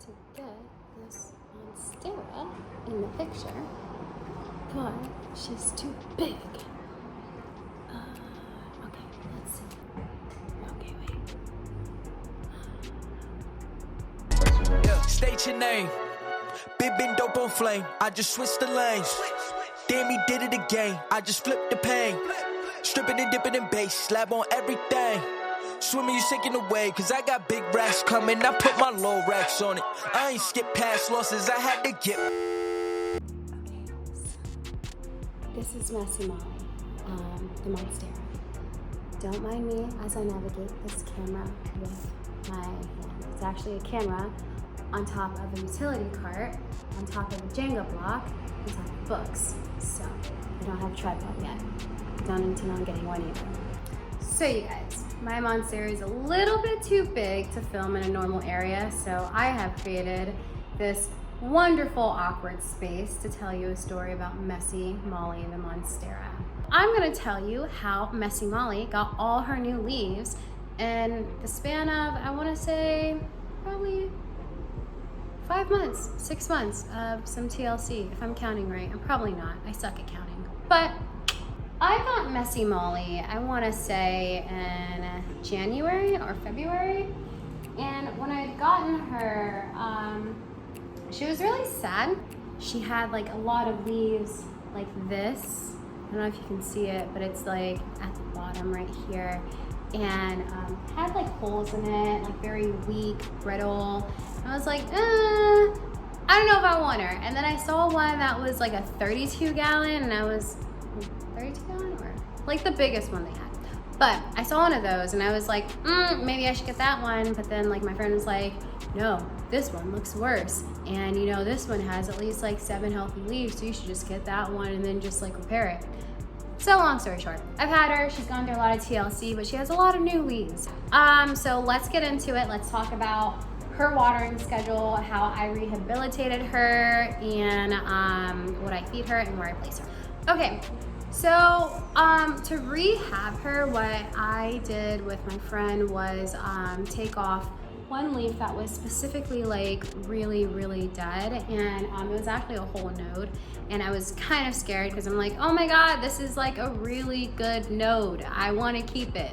to get this Monstera in the picture, but she's too big. Okay, let's see. Okay, wait. State your name. Big been dope on flame. I just switched the lanes. Damn, he did it again. I just flipped the pain. Stripping and dipping in bass. Slab on everything. Swimming, you sinking away. Cause I got big racks coming. I put my low racks on it. I ain't skip past losses. I had to get. Okay, this is Messy Molly, the Monstera. Don't mind me as I navigate this camera with my hand. It's actually a camera on top of a utility cart, on top of a Jenga block, on top of books. So I don't have a tripod yet. Don't intend on getting one either. So you guys, my Monstera is a little bit too big to film in a normal area, so I have created this wonderful awkward space to tell you a story about Messy Molly the Monstera. I'm gonna tell you how Messy Molly got all her new leaves in the span of, I wanna say, probably 5 months, 6 months of some TLC, if I'm counting right. I'm probably not, I suck at counting. But I got Messy Molly, I wanna say in January or February. And when I had gotten her, she was really sad. She had like a lot of leaves like this. I don't know if you can see it, but it's like at the bottom right here. And had like holes in it, like very weak, brittle. I was like, I don't know if I want her. And then I saw one that was like a 32 gallon and I was, 32 gallon or like the biggest one they had. But I saw one of those and I was like, maybe I should get that one. But then like my friend was like, no, this one looks worse. And you know, this one has at least like 7 healthy leaves. So you should just get that one and then just like repair it. So long story short, I've had her, she's gone through a lot of TLC, but she has a lot of new leaves. So let's get into it. Let's talk about her watering schedule, how I rehabilitated her, and what I feed her and where I place her. Okay, so to rehab her, what I did with my friend was take off one leaf that was specifically like really, really dead, and it was actually a whole node, and I was kind of scared because I'm like, oh my god, this is like a really good node, I want to keep it.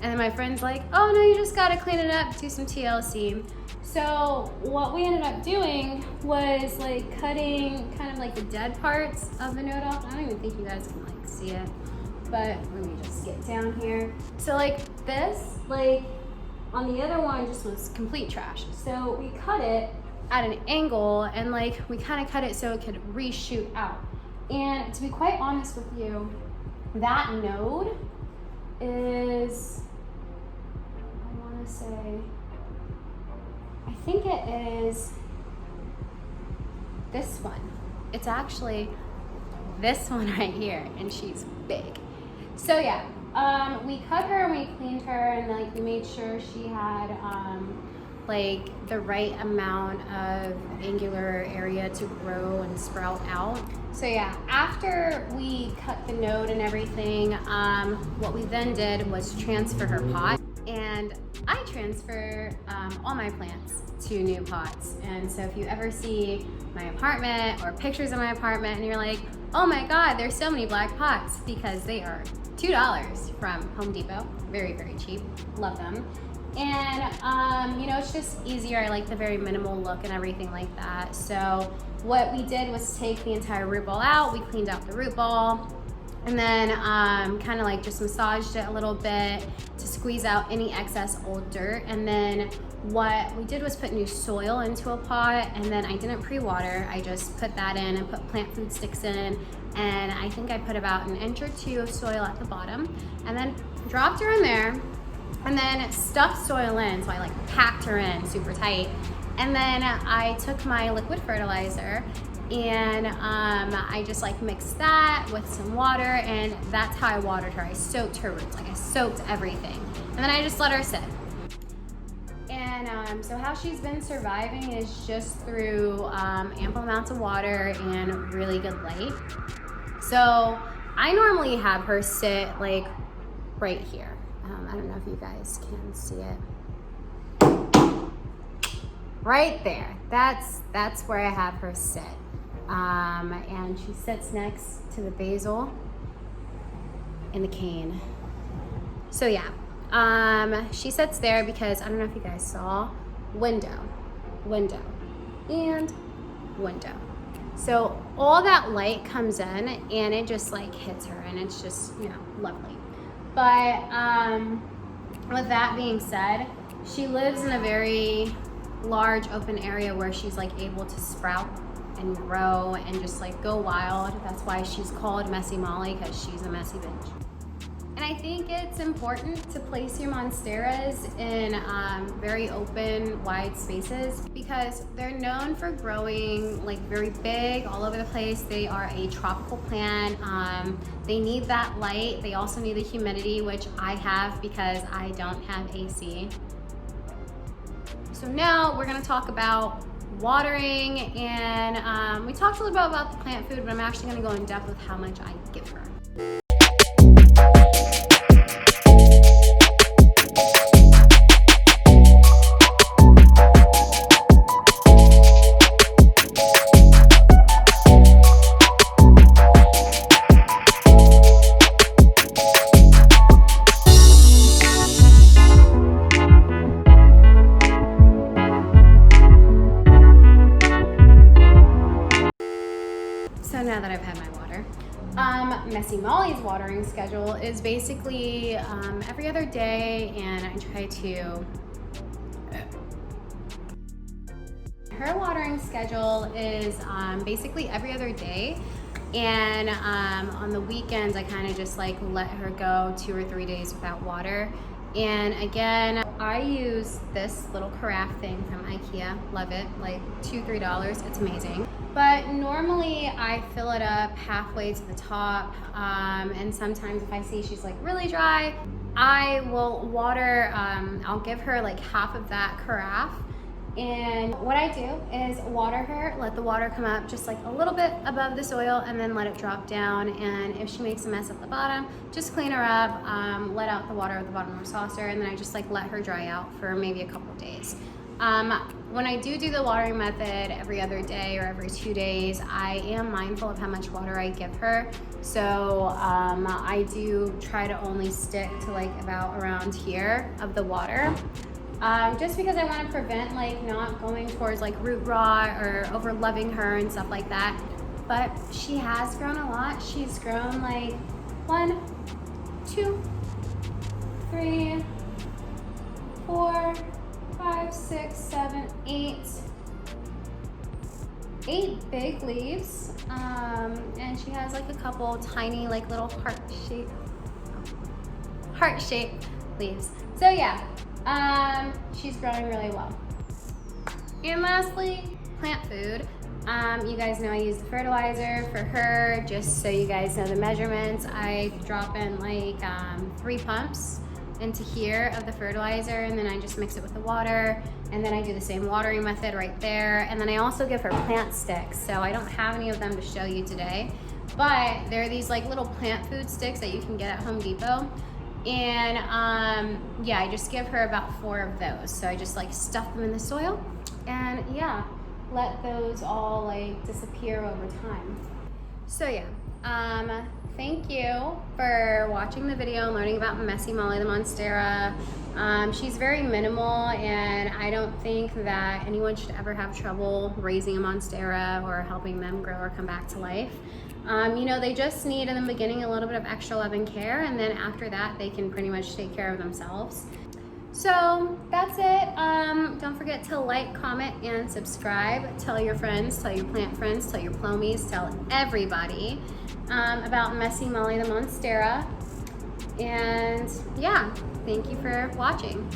And then my friend's like, oh no, you just got to clean it up, do some TLC. So what we ended up doing was like cutting kind of like the dead parts of the node off. I don't even think you guys can like see it, but let me just get down here. So like this, like on the other one just was complete trash. So we cut it at an angle and like we kind of cut it so it could reshoot out. And to be quite honest with you, that node is, I want to say, I think it is this one. It's actually this one right here, and she's big. So yeah, we cut her and we cleaned her, and like we made sure she had like the right amount of angular area to grow and sprout out. So yeah, after we cut the node and everything, what we then did was transfer her pot. And I transfer all my plants to new pots. And so if you ever see my apartment or pictures of my apartment and you're like, oh my god, there's so many black pots, because they are $2 from Home Depot. Very, very cheap. Love them. And you know, it's just easier. I like the very minimal look and everything like that. So what we did was take the entire root ball out. We cleaned out the root ball, and then kind of like just massaged it a little bit to squeeze out any excess old dirt. And then what we did was put new soil into a pot, and then I didn't pre-water. I just put that in and put plant food sticks in, and I think I put about 1 inch or 2 of soil at the bottom, and then dropped her in there, and then stuffed soil in. So I like packed her in super tight. And then I took my liquid fertilizer and I just like mixed that with some water, and that's how I watered her. I soaked her roots, like I soaked everything. And then I just let her sit. And so how she's been surviving is just through ample amounts of water and really good light. So I normally have her sit like right here. I don't know if you guys can see it. right there. That's where I have her sit. And she sits next to the basil and the cane. So yeah, she sits there because I don't know if you guys saw, window, and window. So all that light comes in and it just like hits her, and it's just, you know, lovely. But with that being said, she lives in a very large open area where she's like able to sprout and grow and just like go wild. That's why she's called Messy Molly, because she's a messy bitch. And I think it's important to place your monsteras in very open, wide spaces, because they're known for growing like very big all over the place. They are a tropical plant. They need that light. They also need the humidity, which I have because I don't have AC. So now we're gonna talk about watering, and we talked a little bit about the plant food, but I'm actually gonna go in depth with how much I give her. So now that I've had my water, Messy Molly's watering schedule is basically every other day, and I try to... Her watering schedule is basically every other day, and on the weekends I kind of just like let her go 2 or 3 days without water. And again, I use this little carafe thing from IKEA. Love it, like $2-3. It's amazing. But normally I fill it up halfway to the top, and sometimes if I see she's like really dry, I will water. I'll give her like half of that carafe. And what I do is water her, let the water come up just like a little bit above the soil, and then let it drop down. And if she makes a mess at the bottom, just clean her up, let out the water at the bottom of her saucer, and then I just like let her dry out for maybe a couple of days. When I do the watering method every other day or every 2 days, I am mindful of how much water I give her. So I do try to only stick to like about around here of the water. Just because I want to prevent like not going towards like root rot or over loving her and stuff like that. But she has grown a lot. She's grown like 1, 2, 3, 4, 5, 6, 7, 8 big leaves. And she has like a couple tiny like little heart-shaped leaves. So yeah. She's growing really well. And lastly, plant food. You guys know I use the fertilizer for her. Just so you guys know the measurements, I drop in like 3 pumps into here of the fertilizer, and then I just mix it with the water, and then I do the same watering method right there. And then I also give her plant sticks. So I don't have any of them to show you today, but there are these like little plant food sticks that you can get at Home Depot. And yeah, I just give her about 4 of those. So I just like stuff them in the soil, and yeah, let those all like disappear over time. So yeah, thank you for watching the video and learning about Messy Molly the Monstera. She's very minimal, and I don't think that anyone should ever have trouble raising a Monstera or helping them grow or come back to life. You know, they just need in the beginning a little bit of extra love and care, and then after that they can pretty much take care of themselves. So that's it. Don't forget to like, comment, and subscribe. Tell your friends, tell your plant friends, tell your plomies, tell everybody about Messy Molly the Monstera. And yeah, thank you for watching.